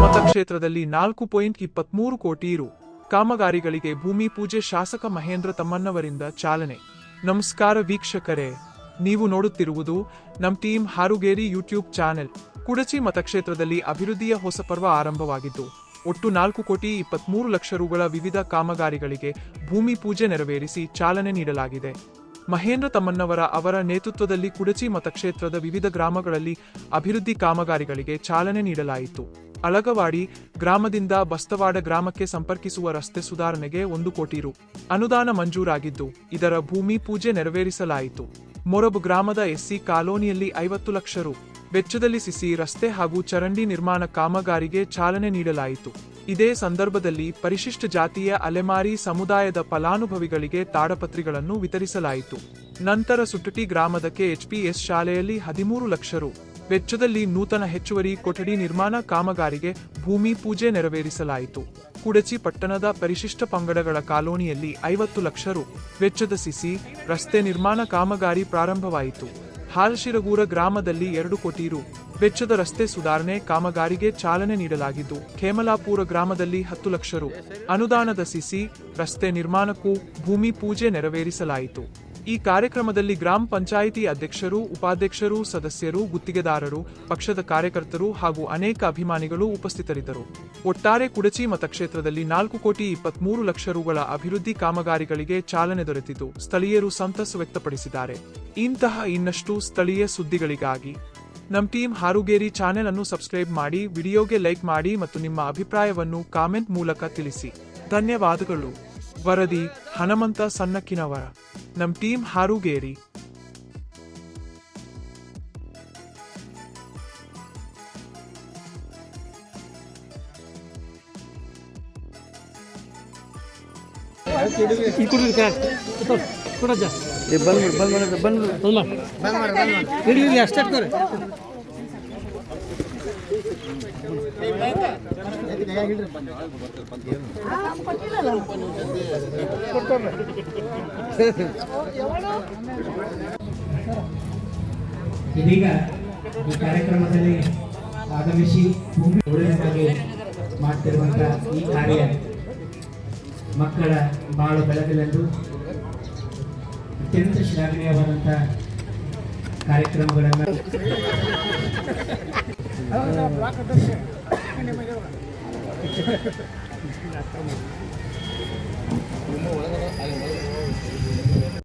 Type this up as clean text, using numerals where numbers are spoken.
ಮತಕ್ಷೇತ್ರದಲ್ಲಿ 4.23 ಕೋಟಿ ರು ಕಾಮಗಾರಿಗಳಿಗೆ ಭೂಮಿ ಪೂಜೆ ಶಾಸಕ ಮಹೇಂದ್ರ ತಮ್ಮಣ್ಣವರಿಂದ ಚಾಲನೆ. ನಮಸ್ಕಾರ ವೀಕ್ಷಕರೇ, ನೀವು ನೋಡುತ್ತಿರುವುದು ನಮ್ team Harugeri YouTube channel. Kudachi ಮತಕ್ಷೇತ್ರದಲ್ಲಿ ಅಭಿವೃದ್ಧಿಯ ಹೊಸ ಪರ್ವ ಆರಂಭವಾಗಿದ್ದು, ಒಟ್ಟು 4.23 ಲಕ್ಷ ರುಗಳ ವಿವಿಧ ಕಾಮಗಾರಿಗಳಿಗೆ ಭೂಮಿ ಪೂಜೆ ನೆರವೇರಿಸಿ ಚಾಲನೆ ನೀಡಲಾಗಿದೆ. ಮಹೇಂದ್ರ ತಮ್ಮಣ್ಣವರ ಅವರ ನೇತೃತ್ವದಲ್ಲಿ ಕುಡಚಿ ಮತಕ್ಷೇತ್ರದ ವಿವಿಧ ಗ್ರಾಮಗಳಲ್ಲಿ ಅಭಿವೃದ್ಧಿ ಕಾಮಗಾರಿಗಳಿಗೆ ಚಾಲನೆ ನೀಡಲಾಯಿತು. ಅಳಗವಾಡಿ ಗ್ರಾಮದಿಂದ ಬಸ್ತವಾಡ ಗ್ರಾಮಕ್ಕೆ ಸಂಪರ್ಕಿಸುವ ರಸ್ತೆ ಸುಧಾರಣೆಗೆ 1 ಕೋಟಿ ರು ಅನುದಾನ ಮಂಜೂರಾಗಿದ್ದು, ಇದರ ಭೂಮಿ ಪೂಜೆ ನೆರವೇರಿಸಲಾಯಿತು. ಮೊರಬು ಗ್ರಾಮದ ಎಸ್ಸಿ ಕಾಲೋನಿಯಲ್ಲಿ 50 ಲಕ್ಷ ರು ವೆಚ್ಚದಲ್ಲಿ ಸಿಸಿ ರಸ್ತೆ ಹಾಗೂ ಚರಂಡಿ ನಿರ್ಮಾಣ ಕಾಮಗಾರಿಗೆ ಚಾಲನೆ ನೀಡಲಾಯಿತು. ಇದೇ ಸಂದರ್ಭದಲ್ಲಿ ಪರಿಶಿಷ್ಟ ಜಾತಿಯ ಅಲೆಮಾರಿ ಸಮುದಾಯದ ಫಲಾನುಭವಿಗಳಿಗೆ ತಾಡಪತ್ರಿಗಳನ್ನು ವಿತರಿಸಲಾಯಿತು. ನಂತರ ಸುಟ್ಟಟಿ ಗ್ರಾಮದ ಕೆಎಚ್ಪಿಎಸ್ ಶಾಲೆಯಲ್ಲಿ 13 ಲಕ್ಷ ರು ವೆಚ್ಚದಲ್ಲಿ ನೂತನ ಹೆಚ್ಚುವರಿ ಕೊಠಡಿ ನಿರ್ಮಾಣ ಕಾಮಗಾರಿಗೆ ಭೂಮಿ ಪೂಜೆ ನೆರವೇರಿಸಲಾಯಿತು. ಕುಡಚಿ ಪಟ್ಟಣದ ಪರಿಶಿಷ್ಟ ಪಂಗಡಗಳ ಕಾಲೋನಿಯಲ್ಲಿ 50 ಲಕ್ಷ ರು ವೆಚ್ಚದ ಸಿಸಿ ರಸ್ತೆ ನಿರ್ಮಾಣ ಕಾಮಗಾರಿ ಪ್ರಾರಂಭವಾಯಿತು. ಹಾಲಶಿರಗೂರ ಗ್ರಾಮದಲ್ಲಿ 2 ಕೋಟಿ ರು ವೆಚ್ಚದ ರಸ್ತೆ ಸುಧಾರಣೆ ಕಾಮಗಾರಿಗೆ ಚಾಲನೆ ನೀಡಲಾಗಿದ್ದು, ಖೇಮಲಾಪುರ ಗ್ರಾಮದಲ್ಲಿ 10 ಲಕ್ಷ ರು ಅನುದಾನದ ಸಿಸಿ ರಸ್ತೆ ನಿರ್ಮಾಣಕ್ಕೂ ಭೂಮಿ ಪೂಜೆ ನೆರವೇರಿಸಲಾಯಿತು. ಈ ಕಾರ್ಯಕ್ರಮದಲ್ಲಿ ಗ್ರಾಮ ಪಂಚಾಯಿತಿ ಅಧ್ಯಕ್ಷರು, ಉಪಾಧ್ಯಕ್ಷರು, ಸದಸ್ಯರು, ಗುತ್ತಿಗೆದಾರರು, ಪಕ್ಷದ ಕಾರ್ಯಕರ್ತರು ಹಾಗೂ ಅನೇಕ ಅಭಿಮಾನಿಗಳು ಉಪಸ್ಥಿತರಿದ್ದರು. ಒಟ್ಟಾರೆ ಕುಡಚಿ ಮತಕ್ಷೇತ್ರದಲ್ಲಿ 4.23 ಲಕ್ಷ ರುಗಳ ಅಭಿವೃದ್ಧಿ ಕಾಮಗಾರಿಗಳಿಗೆ ಚಾಲನೆ ದೊರೆತಿದ್ದು, ಸ್ಥಳೀಯರು ಸಂತಸ ವ್ಯಕ್ತಪಡಿಸಿದ್ದಾರೆ. ಇಂತಹ ಇನ್ನಷ್ಟು ಸ್ಥಳೀಯ ಸುದ್ದಿಗಳಿಗಾಗಿ ನಮ್ ಟೀಮ್ ಹಾರುಗೇರಿ ಚಾನೆಲ್ ಅನ್ನು ಸಬ್ಸ್ಕ್ರೈಬ್ ಮಾಡಿ, ವಿಡಿಯೋಗೆ ಲೈಕ್ ಮಾಡಿ ಮತ್ತು ನಿಮ್ಮ ಅಭಿಪ್ರಾಯವನ್ನು ಕಾಮೆಂಟ್ ಮೂಲಕ ತಿಳಿಸಿ. ಧನ್ಯವಾದಗಳು. ವರದಿ ಹನುಮಂತ ಸನ್ನಕ್ಕಿನವರ, ನಮ್ ಟೀಮ್ ಹಾರುಗೇರಿ. ಇದೀಗ ಈ ಕಾರ್ಯಕ್ರಮದಲ್ಲಿ ಆಗಮಿಸಿ ಭೂಮಿ ಉಳಿವಿಗಾಗಿ ಮಾಡ್ತಿರುವಂತಹ ಈ ಕಾರ್ಯ ಮಕ್ಕಳ ಬಾಳು ಬೆಳಗಲೆಂದು ಅತ್ಯಂತ ಶ್ಲಾಘನೀಯವಾದಂಥ ಕಾರ್ಯಕ್ರಮಗಳನ್ನು